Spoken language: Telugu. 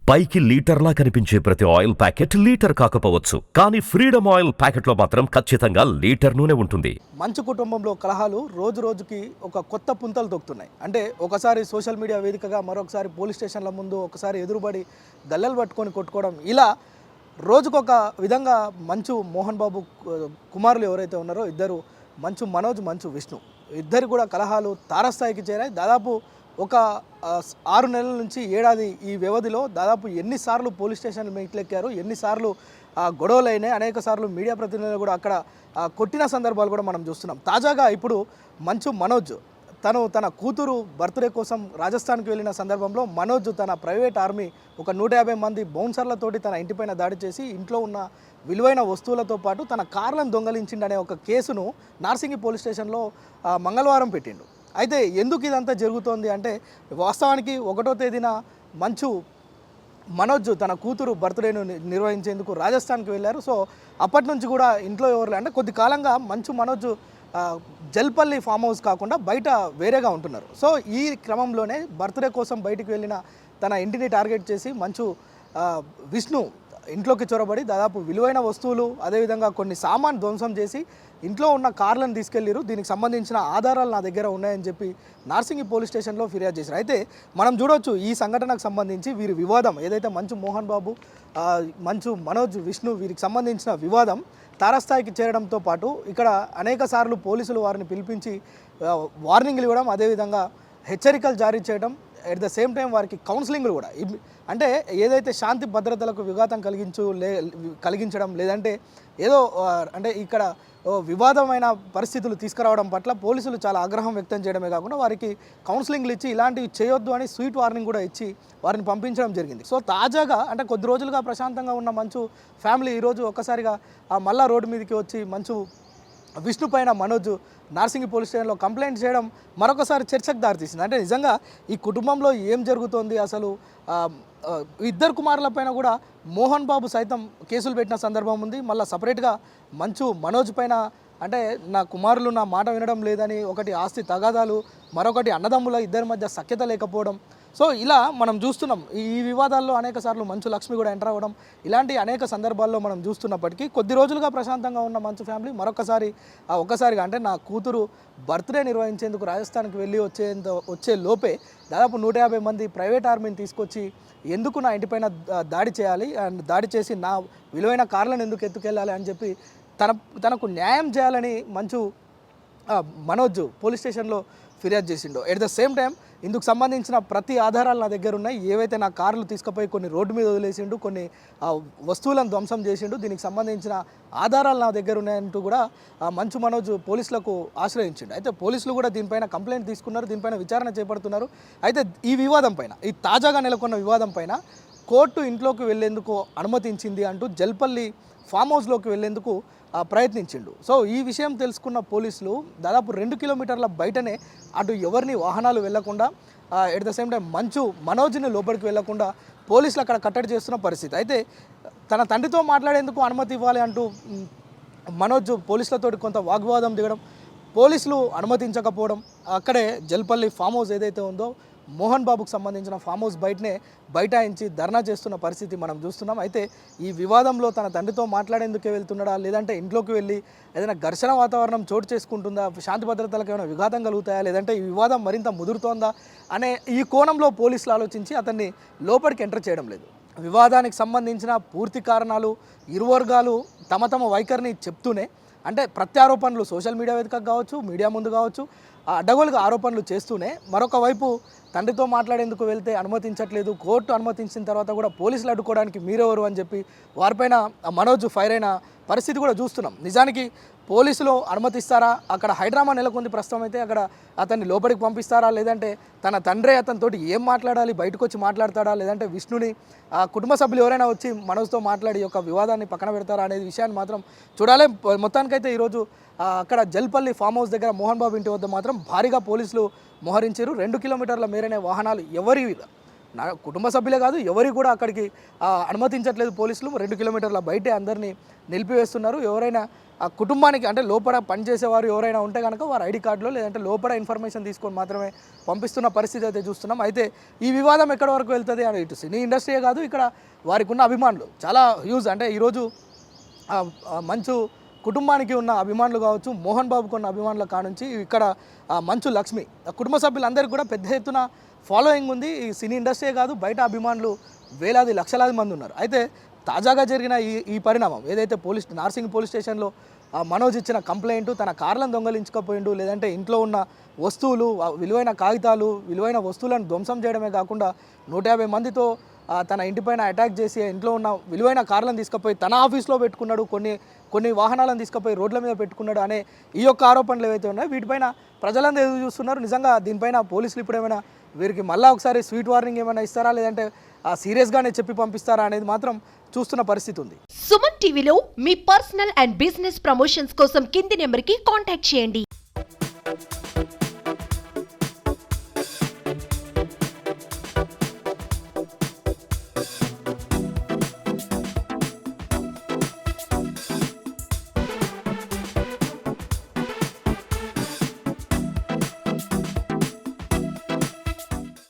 పైకి లీటర్లా కనిపించే ప్రతి ఆయిల్ ప్యాకెట్ లీటర్ కాకపోవచ్చు, కానీ ఫ్రీడమ్ ఆయిల్ ప్యాకెట్లో మాత్రం ఖచ్చితంగా లీటర్ నూనె ఉంటుంది. మంచు కుటుంబంలో కలహాలు రోజు రోజుకి ఒక కొత్త పుంతలు తొక్కుతున్నాయి. అంటే ఒకసారి సోషల్ మీడియా వేదికగా, మరొకసారి పోలీస్ స్టేషన్ల ముందు, ఒకసారి ఎదురుబడి గల్లెలు పట్టుకొని కొట్టుకోవడం, ఇలా రోజుకొక విధంగా మంచు మోహన్ బాబు కుమారులు ఎవరైతే ఉన్నారో ఇద్దరు, మంచు మనోజ్, మంచు విష్ణు, ఇద్దరు కూడా కలహాలు తారస్థాయికి చేరాయి. దాదాపు ఒక 6 నెలల నుంచి ఏడాది ఈ వ్యవధిలో దాదాపు ఎన్నిసార్లు పోలీస్ స్టేషన్లు మెట్లెక్కారు, ఎన్నిసార్లు గొడవలు అయినాయి, అనేక సార్లు మీడియా ప్రతినిధులు కూడా అక్కడ కొట్టిన సందర్భాలు కూడా మనం చూస్తున్నాం. తాజాగా ఇప్పుడు మంచు మనోజ్ తన కూతురు బర్త్డే కోసం రాజస్థాన్కి వెళ్ళిన సందర్భంలో మనోజ్ తన ప్రైవేట్ ఆర్మీ ఒక 150 మంది బౌన్సర్లతోటి తన ఇంటిపైన దాడి చేసి ఇంట్లో ఉన్న విలువైన వస్తువులతో పాటు తన కార్లను దొంగలించిండనే ఒక కేసును నార్సింగి పోలీస్ స్టేషన్లో మంగళవారం పెట్టిండు. అయితే ఎందుకు ఇదంతా జరుగుతోంది అంటే, వాస్తవానికి 1వ తేదీన మంచు మనోజ్ తన కూతురు బర్త్డేను నిర్వహించేందుకు రాజస్థాన్కి వెళ్ళారు. సో అప్పటి నుంచి కూడా ఇంట్లో ఎవరు అంటే కొద్ది కాలంగా మంచు మనోజ్ జల్పల్లి ఫామ్ హౌస్ కాకుండా బయట వేరేగా ఉంటున్నారు. సో ఈ క్రమంలోనే బర్త్డే కోసం బయటికి వెళ్ళిన తన ఇంటిని టార్గెట్ చేసి మంచు విష్ణు ఇంట్లోకి చొరబడి దాదాపు విలువైన వస్తువులు, అదేవిధంగా కొన్ని సామాన్ ధ్వంసం చేసి ఇంట్లో ఉన్న కార్లను తీసుకెళ్లిరు. దీనికి సంబంధించిన ఆధారాలు నా దగ్గర ఉన్నాయని చెప్పి నార్సింగి పోలీస్ స్టేషన్లో ఫిర్యాదు చేశారు. అయితే మనం చూడొచ్చు ఈ సంఘటనకు సంబంధించి వీరి వివాదం ఏదైతే మంచు మోహన్ బాబు, మంచు మనోజ్, విష్ణు వీరికి సంబంధించిన వివాదం తారస్థాయికి చేరడంతో పాటు ఇక్కడ అనేక సార్లు పోలీసులు వారిని పిలిపించి వార్నింగ్లు ఇవ్వడం, అదేవిధంగా హెచ్చరికలు జారీ చేయడం, ఎట్ ద సేమ్ టైం వారికి కౌన్సిలింగ్లు కూడా, అంటే ఏదైతే శాంతి భద్రతలకు విఘాతం కలిగించడం లేదంటే ఏదో అంటే ఇక్కడ వివాదమైన పరిస్థితులు తీసుకురావడం పట్ల పోలీసులు చాలా ఆగ్రహం వ్యక్తం చేయడమే కాకుండా వారికి కౌన్సిలింగ్లు ఇచ్చి ఇలాంటివి చేయొద్దు అని స్వీట్ వార్నింగ్ కూడా ఇచ్చి వారిని పంపించడం జరిగింది. సో తాజాగా అంటే కొద్ది రోజులుగా ప్రశాంతంగా ఉన్న మంచు ఫ్యామిలీ ఈరోజు ఒక్కసారిగా మళ్ళా రోడ్డు మీదకి వచ్చి మంచు విష్ణు పైన మనోజ్ నార్సింగి పోలీస్ స్టేషన్లో కంప్లైంట్ చేయడం మరొకసారి చర్చకు దారితీసింది. అంటే నిజంగా ఈ కుటుంబంలో ఏం జరుగుతోంది, అసలు ఇద్దరు కుమారులపైన కూడా మోహన్ బాబు సైతం కేసులు పెట్టిన సందర్భం ఉంది. మళ్ళీ సపరేట్గా మంచు మనోజ్ పైన అంటే నా కుమారులు నా మాట వినడం లేదని, ఒకటి ఆస్తి తగాదాలు, మరొకటి అన్నదమ్ముల ఇద్దరి మధ్య సఖ్యత లేకపోవడం. సో ఇలా మనం చూస్తున్నాం. ఈ వివాదాల్లో అనేక సార్లు మంచు లక్ష్మి కూడా ఎంటర్ అవ్వడం, ఇలాంటి అనేక సందర్భాల్లో మనం చూస్తున్నప్పటికీ కొద్ది రోజులుగా ప్రశాంతంగా ఉన్న మంచు ఫ్యామిలీ ఒక్కసారిగా అంటే నా కూతురు బర్త్డే నిర్వహించేందుకు రాజస్థాన్కి వెళ్ళి వచ్చే లోపే దాదాపు 150 మంది ప్రైవేట్ ఆర్మీని తీసుకొచ్చి ఎందుకు నా ఇంటిపైన దాడి చేయాలి, అండ్ దాడి చేసి నా విలువైన కార్లను ఎందుకు ఎత్తుకెళ్ళాలి అని చెప్పి తనకు న్యాయం చేయాలని మంచు మనోజ్ పోలీస్ స్టేషన్లో ఫిర్యాదు చేసిండో. ఎట్ ద సేమ్ టైం ఇందుకు సంబంధించిన ప్రతి ఆధారాలు నా దగ్గర ఉన్నాయి. ఏవైతే నా కార్లు తీసుకుపోయి కొన్ని రోడ్డు మీద వదిలేసిండు, కొన్ని వస్తువులను ధ్వంసం చేసిండు, దీనికి సంబంధించిన ఆధారాలు నా దగ్గర ఉన్నాయంటూ కూడా మంచు మనోజ్ పోలీసులకు ఆశ్రయించిండు. అయితే పోలీసులు కూడా దీనిపైన కంప్లైంట్ తీసుకున్నారు, దీనిపైన విచారణ చేపడుతున్నారు. అయితే ఈ వివాదం పైన, ఈ తాజాగా నెలకొన్న వివాదం పైన కోర్టు ఇంట్లోకి వెళ్లేందుకు అనుమతించింది అంటూ జల్పల్లి ఫామ్ హౌస్లోకి వెళ్లేందుకు ప్రయత్నించిండు. సో ఈ విషయం తెలుసుకున్న పోలీసులు దాదాపు 2 కిలోమీటర్ల బయటనే అటు ఎవరిని వాహనాలు వెళ్లకుండా, ఎట్ ద సేమ్ టైం మంచు మనోజ్ని లోపలికి వెళ్లకుండా పోలీసులు అక్కడ కట్టడి చేస్తున్న పరిస్థితి. అయితే తన తండ్రితో మాట్లాడేందుకు అనుమతి ఇవ్వాలి అంటూ మనోజ్ పోలీసులతో కొంత వాగ్వాదం దిగడం, పోలీసులు అనుమతించకపోవడం, అక్కడే జల్పల్లి ఫామ్ హౌస్ ఏదైతే ఉందో మోహన్ బాబుకు సంబంధించిన ఫామ్ హౌస్ బైఠాయించి ధర్నా చేస్తున్న పరిస్థితి మనం చూస్తున్నాం. అయితే ఈ వివాదంలో తన తండ్రితో మాట్లాడేందుకే వెళ్తున్నాడా, లేదంటే ఇంట్లోకి వెళ్ళి ఏదైనా ఘర్షణ వాతావరణం చోటు చేసుకుంటుందా, శాంతి భద్రతలకు ఏమైనా విఘాతం కలుగుతాయా, లేదంటే ఈ వివాదం మరింత ముదురుతోందా అనే ఈ కోణంలో పోలీసులు ఆలోచించి అతన్ని లోపలికి ఎంటర్ చేయడం లేదు. వివాదానికి సంబంధించిన పూర్తి కారణాలు ఇరు వర్గాలు తమ వైఖరిని చెప్తూనే, అంటే ప్రత్యారోపణలు సోషల్ మీడియా వేదికగా కావచ్చు, మీడియా ముందు కావచ్చు, అడ్డగోలుగా ఆరోపణలు చేస్తూనే మరొక వైపు తండ్రితో మాట్లాడేందుకు వెళ్తే అనుమతించట్లేదు, కోర్టు అనుమతించిన తర్వాత కూడా పోలీసులు అడ్డుకోవడానికి మీరెవరు అని చెప్పి వారిపైన మనోజ్ ఫైర్ అయిన పరిస్థితి కూడా చూస్తున్నాం. నిజానికి పోలీసులు అనుమతిస్తారా, అక్కడ హైడ్రామా నెలకొంది ప్రస్తుతం. అయితే అక్కడ అతన్ని లోపలికి పంపిస్తారా, లేదంటే తన తండ్రే అతనితోటి ఏం మాట్లాడాలి, బయటకు వచ్చి మాట్లాడతాడా, లేదంటే విష్ణుని కుటుంబ సభ్యులు ఎవరైనా వచ్చి మనోజ్తో మాట్లాడి యొక్క వివాదాన్ని పక్కన పెడతారా అనేది విషయాన్ని మాత్రం చూడాలి. మొత్తానికైతే ఈరోజు అక్కడ జల్పల్లి ఫామ్ హౌస్ దగ్గర మోహన్ బాబు ఇంటి వద్ద మాత్రం భారీగా పోలీసులు మోహరించారు. 2 కిలోమీటర్ల మేరనే వాహనాలు ఎవరి నా కుటుంబ సభ్యులే కాదు ఎవరికి కూడా అక్కడికి అనుమతించట్లేదు పోలీసులు. 2 కిలోమీటర్ల బయటే అందరినీ నిలిపివేస్తున్నారు. ఎవరైనా ఆ కుటుంబానికి అంటే లోపల పనిచేసేవారు ఎవరైనా ఉంటే కనుక వారి ఐడి కార్డులో లేదంటే లోపల ఇన్ఫర్మేషన్ తీసుకొని మాత్రమే పంపిస్తున్న పరిస్థితి అయితే చూస్తున్నాం. అయితే ఈ వివాదం ఎక్కడి వరకు వెళ్తుంది అని ఇటు సినీ ఇండస్ట్రీయే కాదు, ఇక్కడ వారికి ఉన్న అభిమానులు చాలా హ్యూజ్. అంటే ఈరోజు మంచు కుటుంబానికి ఉన్న అభిమానులు కావచ్చు, మోహన్ బాబుకు ఉన్న అభిమానుల కానుంచి ఇక్కడ మంచు లక్ష్మి కుటుంబ సభ్యులందరికీ కూడా పెద్ద ఎత్తున ఫాలోయింగ్ ఉంది. ఈ సినీ ఇండస్ట్రీయే కాదు, బయట అభిమానులు వేలాది లక్షలాది మంది ఉన్నారు. అయితే తాజాగా జరిగిన ఈ పరిణామం ఏదైతే నార్సింగ్ పోలీస్ స్టేషన్లో మనోజ్ ఇచ్చిన కంప్లైంట్, తన కార్లను దొంగలించుకపోయిండు, లేదంటే ఇంట్లో ఉన్న వస్తువులు, విలువైన కాగితాలు, విలువైన వస్తువులను ధ్వంసం చేయడమే కాకుండా 150 మందితో తన ఇంటిపైన అటాక్ చేసి ఇంట్లో ఉన్న విలువైన కార్లను తీసుకుపోయి తన ఆఫీస్లో పెట్టుకున్నాడు, కొన్ని వాహనాలను తీసుకుపోయి రోడ్ల మీద పెట్టుకున్నాడు అనే ఈ యొక్క ఆరోపణలు ఏవైతే ఉన్నాయో వీటిపైన ప్రజలందరూ ఎదురు చూస్తున్నారు. నిజంగా దీనిపైన పోలీసులు ఇప్పుడు ఏమైనా వీరికి మళ్ళీ ఒకసారి స్వీట్ వార్నింగ్ ఏమైనా ఇస్తారా, లేదంటే సీరియస్గానే చెప్పి పంపిస్తారా అనేది మాత్రం చూస్తున్న పరిస్థితి ఉంది. సుమన్ టీవీలో మీ పర్సనల్ అండ్ బిజినెస్ ప్రమోషన్స్ కోసం కింది నెంబర్కి కాంటాక్ట్ చేయండి.